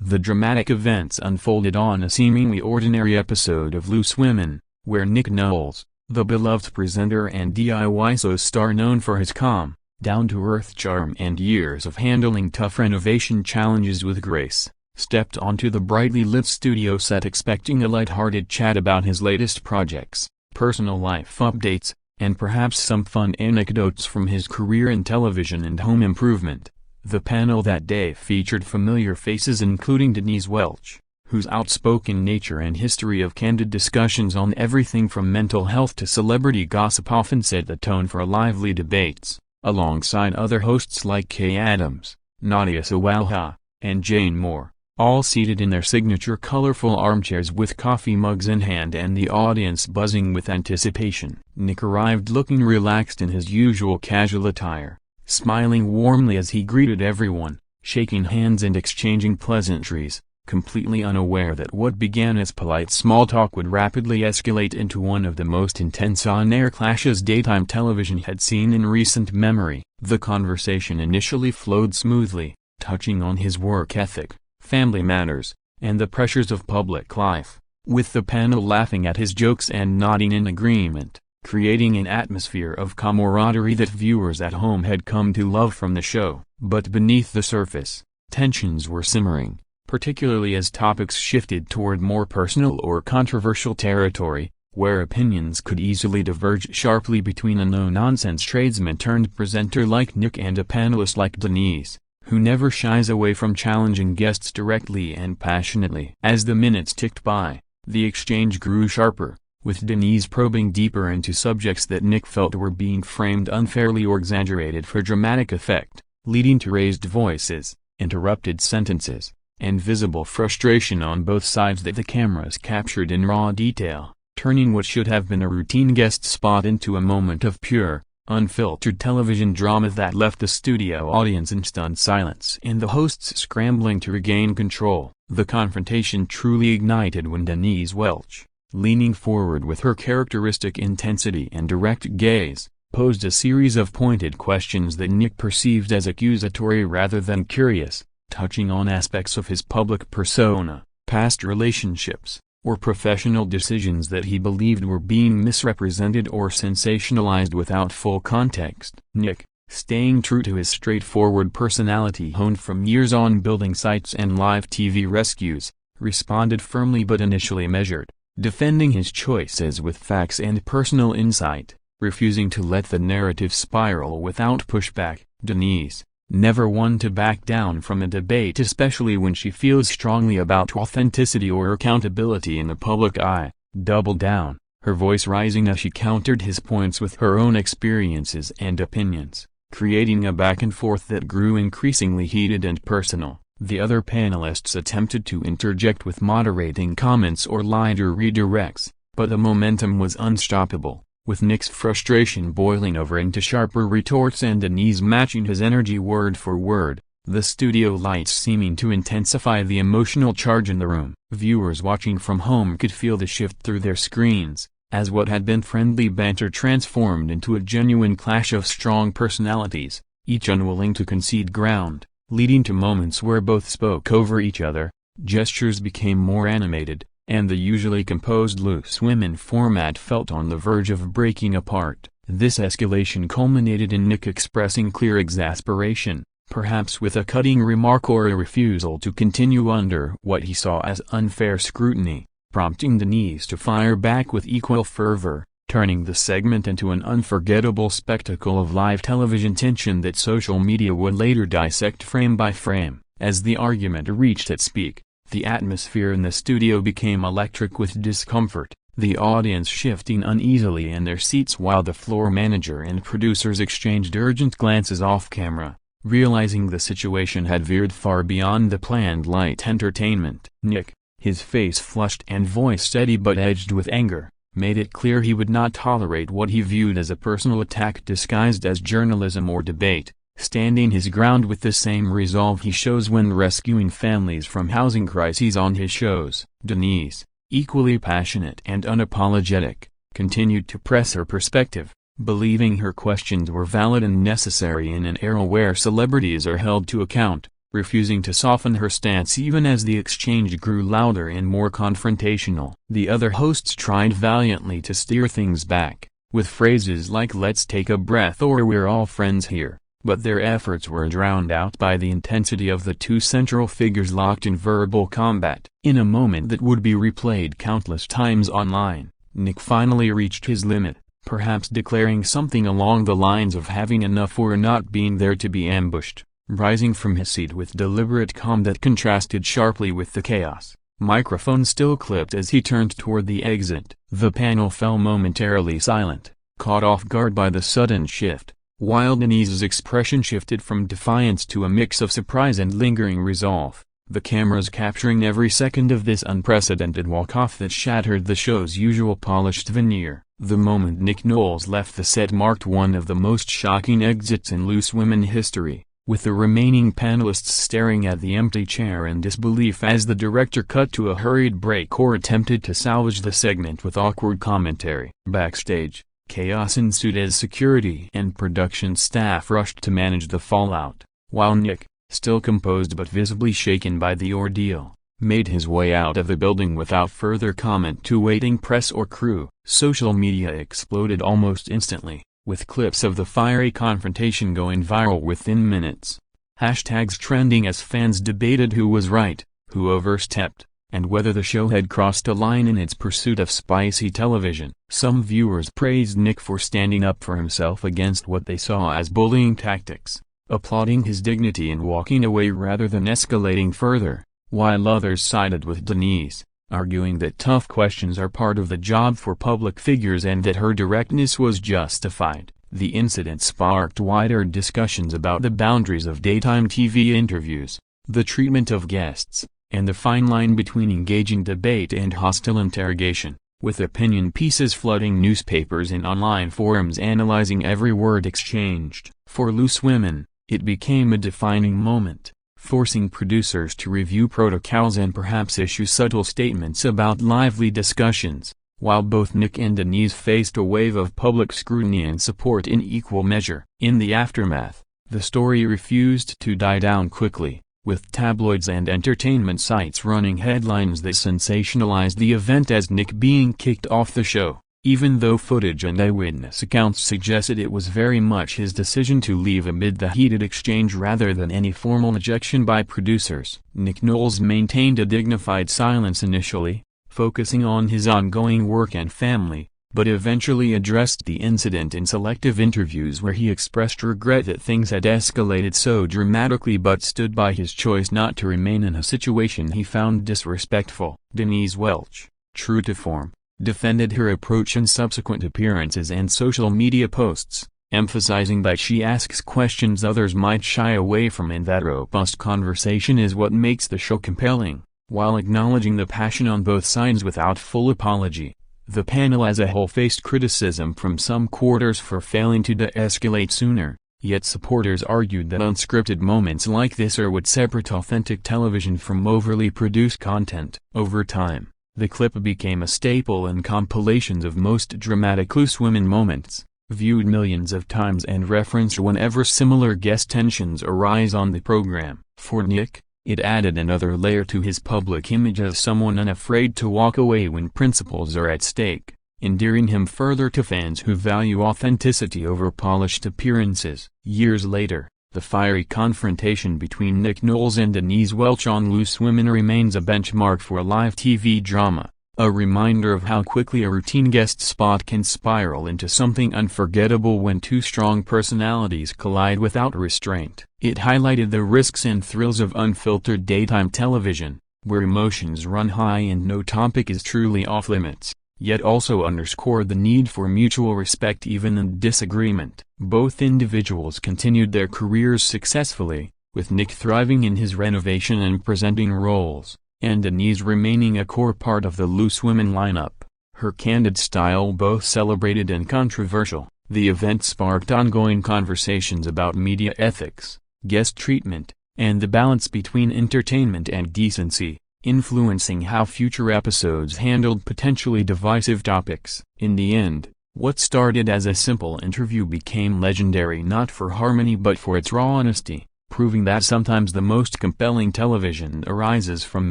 The dramatic events unfolded on a seemingly ordinary episode of Loose Women, where Nick Knowles, the beloved presenter and DIY star known for his calm, down-to-earth charm and years of handling tough renovation challenges with grace, stepped onto the brightly lit studio set expecting a light-hearted chat about his latest projects, personal life updates, and perhaps some fun anecdotes from his career in television and home improvement. The panel that day featured familiar faces including Denise Welch, whose outspoken nature and history of candid discussions on everything from mental health to celebrity gossip often set the tone for lively debates, alongside other hosts like Kay Adams, Nadia Sawalha, and Jane Moore, all seated in their signature colorful armchairs with coffee mugs in hand and the audience buzzing with anticipation. Nick arrived looking relaxed in his usual casual attire, smiling warmly as he greeted everyone, shaking hands and exchanging pleasantries, completely unaware that what began as polite small talk would rapidly escalate into one of the most intense on-air clashes daytime television had seen in recent memory. The conversation initially flowed smoothly, touching on his work ethic, family matters, and the pressures of public life, with the panel laughing at his jokes and nodding in agreement, creating an atmosphere of camaraderie that viewers at home had come to love from the show. But beneath the surface, tensions were simmering, particularly as topics shifted toward more personal or controversial territory, where opinions could easily diverge sharply between a no-nonsense tradesman-turned-presenter like Nick and a panelist like Denise, who never shies away from challenging guests directly and passionately. As the minutes ticked by, the exchange grew sharper, with Denise probing deeper into subjects that Nick felt were being framed unfairly or exaggerated for dramatic effect, leading to raised voices, interrupted sentences, and visible frustration on both sides that the cameras captured in raw detail, turning what should have been a routine guest spot into a moment of pure, unfiltered television drama that left the studio audience in stunned silence and the hosts scrambling to regain control. The confrontation truly ignited when Denise Welch, leaning forward with her characteristic intensity and direct gaze, posed a series of pointed questions that Nick perceived as accusatory rather than curious, touching on aspects of his public persona, past relationships, or professional decisions that he believed were being misrepresented or sensationalized without full context. Nick, staying true to his straightforward personality honed from years on building sites and live TV rescues, responded firmly but initially measured, defending his choices with facts and personal insight, refusing to let the narrative spiral without pushback. Denise, never one to back down from a debate especially when she feels strongly about authenticity or accountability in the public eye, doubled down, her voice rising as she countered his points with her own experiences and opinions, creating a back and forth that grew increasingly heated and personal. The other panelists attempted to interject with moderating comments or lighter redirects, but the momentum was unstoppable, with Nick's frustration boiling over into sharper retorts and Denise matching his energy word for word, the studio lights seeming to intensify the emotional charge in the room. Viewers watching from home could feel the shift through their screens, as what had been friendly banter transformed into a genuine clash of strong personalities, each unwilling to concede ground, leading to moments where both spoke over each other, gestures became more animated, and the usually composed Loose Women format felt on the verge of breaking apart. This escalation culminated in Nick expressing clear exasperation, perhaps with a cutting remark or a refusal to continue under what he saw as unfair scrutiny, prompting Denise to fire back with equal fervor, turning the segment into an unforgettable spectacle of live television tension that social media would later dissect frame by frame. As the argument reached its peak, the atmosphere in the studio became electric with discomfort, the audience shifting uneasily in their seats while the floor manager and producers exchanged urgent glances off-camera, realizing the situation had veered far beyond the planned light entertainment. Nick, his face flushed and voice steady but edged with anger, made it clear he would not tolerate what he viewed as a personal attack disguised as journalism or debate, standing his ground with the same resolve he shows when rescuing families from housing crises on his shows. Denise, equally passionate and unapologetic, continued to press her perspective, believing her questions were valid and necessary in an era where celebrities are held to account, refusing to soften her stance even as the exchange grew louder and more confrontational. The other hosts tried valiantly to steer things back, with phrases like "let's take a breath" or "we're all friends here," but their efforts were drowned out by the intensity of the two central figures locked in verbal combat. In a moment that would be replayed countless times online, Nick finally reached his limit, perhaps declaring something along the lines of having enough or not being there to be ambushed. Rising from his seat with deliberate calm that contrasted sharply with the chaos, microphone still clipped as he turned toward the exit. The panel fell momentarily silent, caught off guard by the sudden shift, while Denise's expression shifted from defiance to a mix of surprise and lingering resolve, the cameras capturing every second of this unprecedented walk-off that shattered the show's usual polished veneer. The moment Nick Knowles left the set marked one of the most shocking exits in Loose Women history, with the remaining panelists staring at the empty chair in disbelief as the director cut to a hurried break or attempted to salvage the segment with awkward commentary. Backstage, chaos ensued as security and production staff rushed to manage the fallout, while Nick, still composed but visibly shaken by the ordeal, made his way out of the building without further comment to waiting press or crew. Social media exploded almost instantly, with clips of the fiery confrontation going viral within minutes. Hashtags trending as fans debated who was right, who overstepped, and whether the show had crossed a line in its pursuit of spicy television. Some viewers praised Nick for standing up for himself against what they saw as bullying tactics, applauding his dignity and walking away rather than escalating further, while others sided with Denise, arguing that tough questions are part of the job for public figures and that her directness was justified. The incident sparked wider discussions about the boundaries of daytime TV interviews, the treatment of guests, and the fine line between engaging debate and hostile interrogation, with opinion pieces flooding newspapers and online forums analyzing every word exchanged. For Loose Women, it became a defining moment, forcing producers to review protocols and perhaps issue subtle statements about lively discussions. While both Nick and Denise faced a wave of public scrutiny and support in equal measure. In the aftermath, the story refused to die down quickly, with tabloids and entertainment sites running headlines that sensationalized the event as Nick being kicked off the show, even though footage and eyewitness accounts suggested it was very much his decision to leave amid the heated exchange rather than any formal ejection by producers. Nick Knowles maintained a dignified silence initially, focusing on his ongoing work and family, but eventually addressed the incident in selective interviews where he expressed regret that things had escalated so dramatically but stood by his choice not to remain in a situation he found disrespectful. Denise Welch, true to form, defended her approach in subsequent appearances and social media posts, emphasizing that she asks questions others might shy away from and that robust conversation is what makes the show compelling. While acknowledging the passion on both sides without full apology, the panel as a whole faced criticism from some quarters for failing to de-escalate sooner, yet supporters argued that unscripted moments like this are what separate authentic television from overly produced content. Over time, the clip became a staple in compilations of most dramatic Loose Women moments, viewed millions of times and referenced whenever similar guest tensions arise on the program. For Nick, it added another layer to his public image as someone unafraid to walk away when principles are at stake, endearing him further to fans who value authenticity over polished appearances. Years later, the fiery confrontation between Nick Knowles and Denise Welch on Loose Women remains a benchmark for live TV drama, a reminder of how quickly a routine guest spot can spiral into something unforgettable when two strong personalities collide without restraint. It highlighted the risks and thrills of unfiltered daytime television, where emotions run high and no topic is truly off-limits, yet also underscored the need for mutual respect even in disagreement. Both individuals continued their careers successfully, with Nick thriving in his renovation and presenting roles, and Denise remaining a core part of the Loose Women lineup. Her candid style both celebrated and controversial. The event sparked ongoing conversations about media ethics, guest treatment, and the balance between entertainment and decency, influencing how future episodes handled potentially divisive topics. In the end, what started as a simple interview became legendary not for harmony but for its raw honesty, proving that sometimes the most compelling television arises from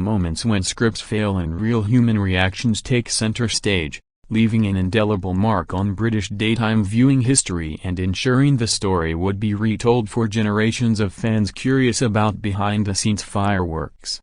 moments when scripts fail and real human reactions take center stage, leaving an indelible mark on British daytime viewing history and ensuring the story would be retold for generations of fans curious about behind-the-scenes fireworks.